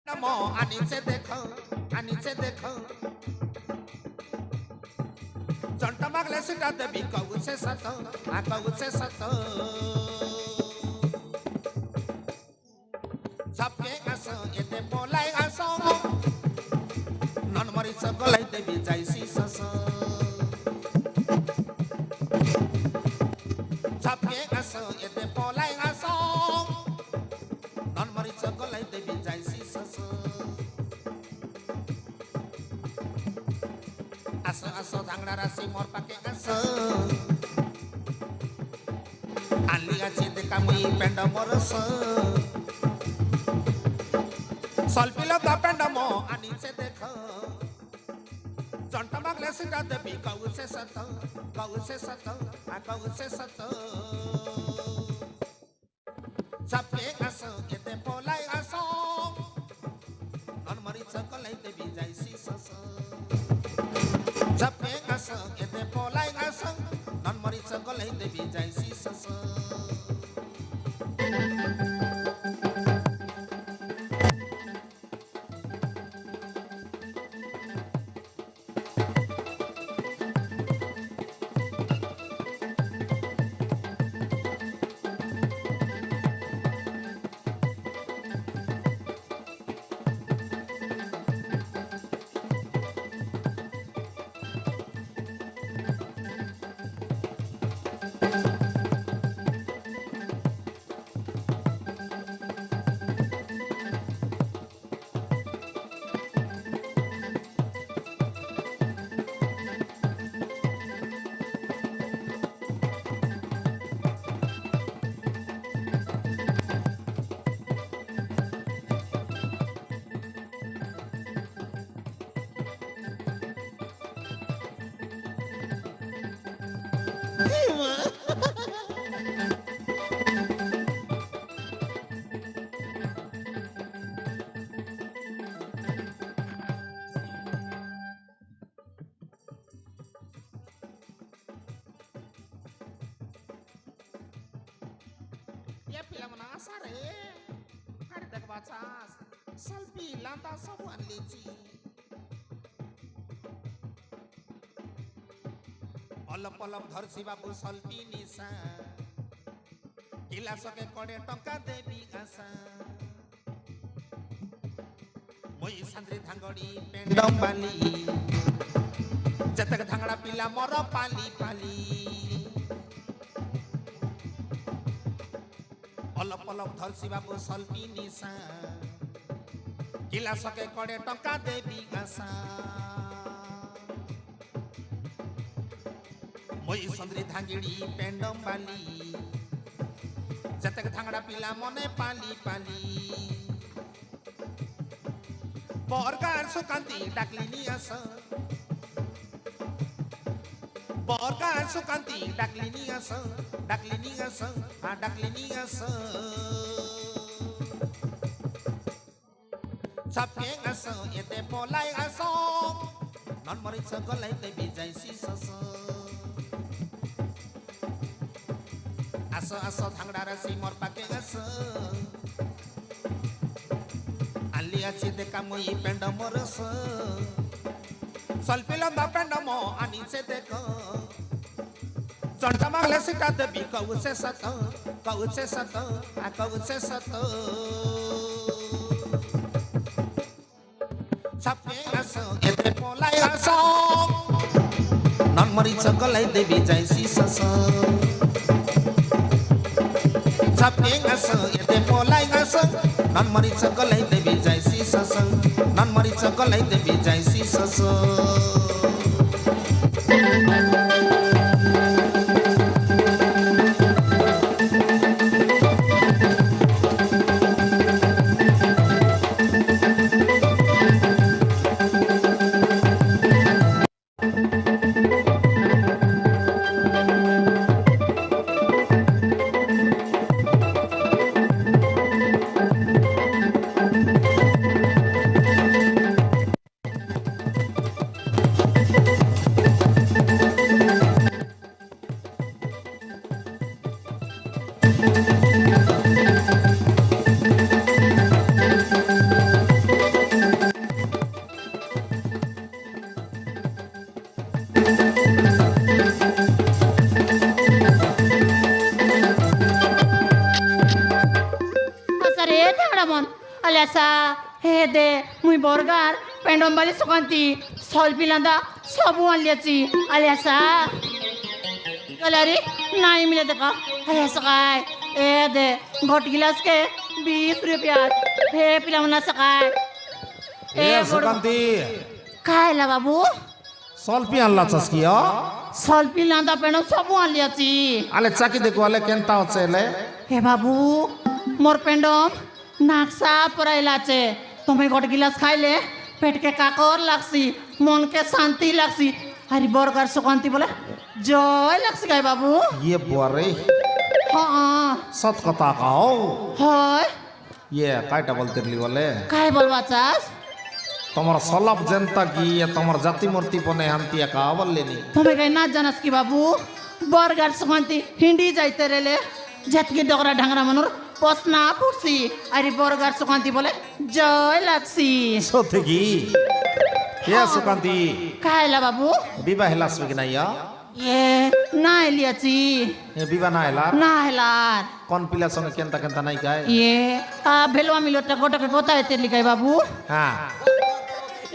नमो आणि से देखो जंटा मागले सीटा देवी कहू से सतो सबके आसो येते बोलाई आसो नन मरी सकलाई देवी जाइसी ससो सबके आसो येते बोलाई आसो नन मरी सकलाई देवी जाइसी ससो आसो आसो धांगड़ा राशि मोर पाके आसो आली आछि देखा मुई पेंड मोरस सल्पिलो का पेंड मो आनी से देखो जंटा मागले सीटा देवी कहू से सतो सबके आसो येते पोलाई आसो नन मरी सकलाई देवी जाइसी ससो सबके आसो येते पोलाई आसो नन मरी सकलाई देवी जाइसी ससो Ya film nasare hari dak bacas salpi lanta sabuan leci অলপ অলপ ধরছি বাবু সলপি নিশা গিলাসকে কড়ে টঙ্কা দেবি আশা মই সান্দ্রি ধাঙ্গড়ি পেন্ডম বালি যেতক ধাঙ্গড়া পিলা মর পালি পালি অলপ অলপ ধরছি বাবু সলপি নিশা গিলাসকে কড়ে টঙ্কা দেবি আশা মই সন্দ্রি ধাঙ্গিড়ি পেন্ডম বালি যেতক ধাঙ্গড়া পিলা মনে পালি পালি বরগার সুকান্তি ডাকলিনি আস বরগার সুকান্তি ডাকলিনি আস सबके आसो येते पोलाई आसो नन मरी सकलाई देवी जाइसी ससो आसो आसो धांगड़ा राशि मोर पाके आसो आली आछि देखा मुई पेंड मोरस सल्पिलो दा पेंड मो आनी से देखो जंटा मागले सीटा देवी कहू से सतो सबके आसो येते पोलाई आसो नन मरी सकलाई देवी जाइसी ससो सबके आसो येते पोलाई आसो नन मरी सकलाई देवी जाइसी ससो नन मरी सकलाई देवी जाइसी ससो আলিয়াসা হে দে মুই বর্গার পেন্ডম বালি সুকান্তি সলপি লান্দা সবু আলিয়াছি আলিয়াসা कलरी नहीं मिले देखा है सकाय ए दे घोट गिलास के 20 रुपया हे पिला मना सकाय এ সুকান্তি काय ला बाबू সলপি আনলা চাসকিয়া सलपी लांदा पेनो सब आन लियाची আলে চাকি দেখো আলে কেনতা হচ্ছে এলে हे बाबू मोर पेंडम नाक्सा पराइलाचे तुम्हें घोट गिलास खाइले पेट के काकर लागसी मन के शांति लागसी हरी बर्गर सुकांती बोले जय लागसी गाय बाबू ইয়ে বুয়ারে हाँ সত কথা কাও হয় ইয়ে কাইটা বলতে রলি বলে काय बोलवा चास তোমার সলাপ জনতা কি তোমার জাতি মূর্তি পনে হান্তি একা বললেনি तुम्हें कहीं ना जानस की बाबू बर्गर सुकांती हिंदी जाइते रेले जतकी डगरा ढंगरा मनोर पसना पुरसी अरे बर्गर सुकांती बोले जय लागसी সত্যি কি ইয়ে সুকান্তি कायला बाबू বিবাহ হেলাস কি নাই ये ना लियाची এ বিবাহ না হেলার ना हेलार কোন পিলার সঙ্গে কেনতা কেনতা নাই গায় ये आ भेलवा मिलोटा गोटा के गोता है लिखाई बाबू হ্যাঁ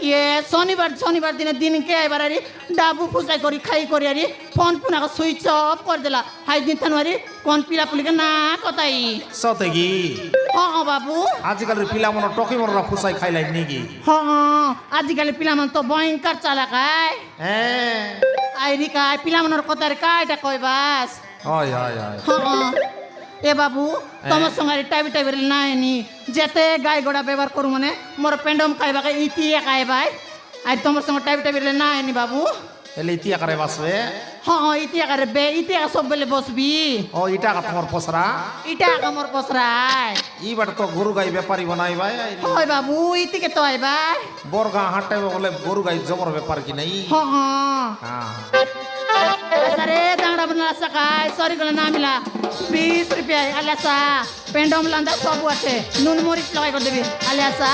ये शनिवार शनिवार दिन के आई बारी डाबू फुसाई करी खाई करी अरे फोन पुना का स्विच ऑफ कर देला हाई दिन तनवारी कौन पीला पुली के ना कताई সত্যি কি हाँ बाबू আজিকালির পিলা মন টকি মনরা ফুসাই খাইলাই নেকি हाँ आजिकल पिला मन तो भयंकर चाला काय হ্যাঁ आईरी काय पिला मनर कतार काय टा कय बास হয় হয় হয় हाँ ए बाबू तुम संगे टाइम टाइम नाई नी जेते गाय गोड़ा व्यवहार करू मने मोर पेंडम खाइबा के इतिया खाइबाय आई तुम संगे टाइम टाइम नाई नी बाबू এলে ইতিয়া করে বাসবে हाँ इतिया करे बे इतिया सब बेले बसबी ও ইটা কা তোমার পসরা इटा का मोर पसराय ই বাট তো গরু গাই ব্যাপারী বানাই ভাই होय बाबू इति के तो आइबाय বরগা হাটে বলে গরু গাই জমর ব্যাপার কি নাই हाँ हाँ হ্যাঁ अरे दांगड़ा बना सकाय सॉरी गला ना मिला 20 रुपया आल्यासा पेंडम लांदा सब आते नून मोरिच लगाई कर देबी आल्यासा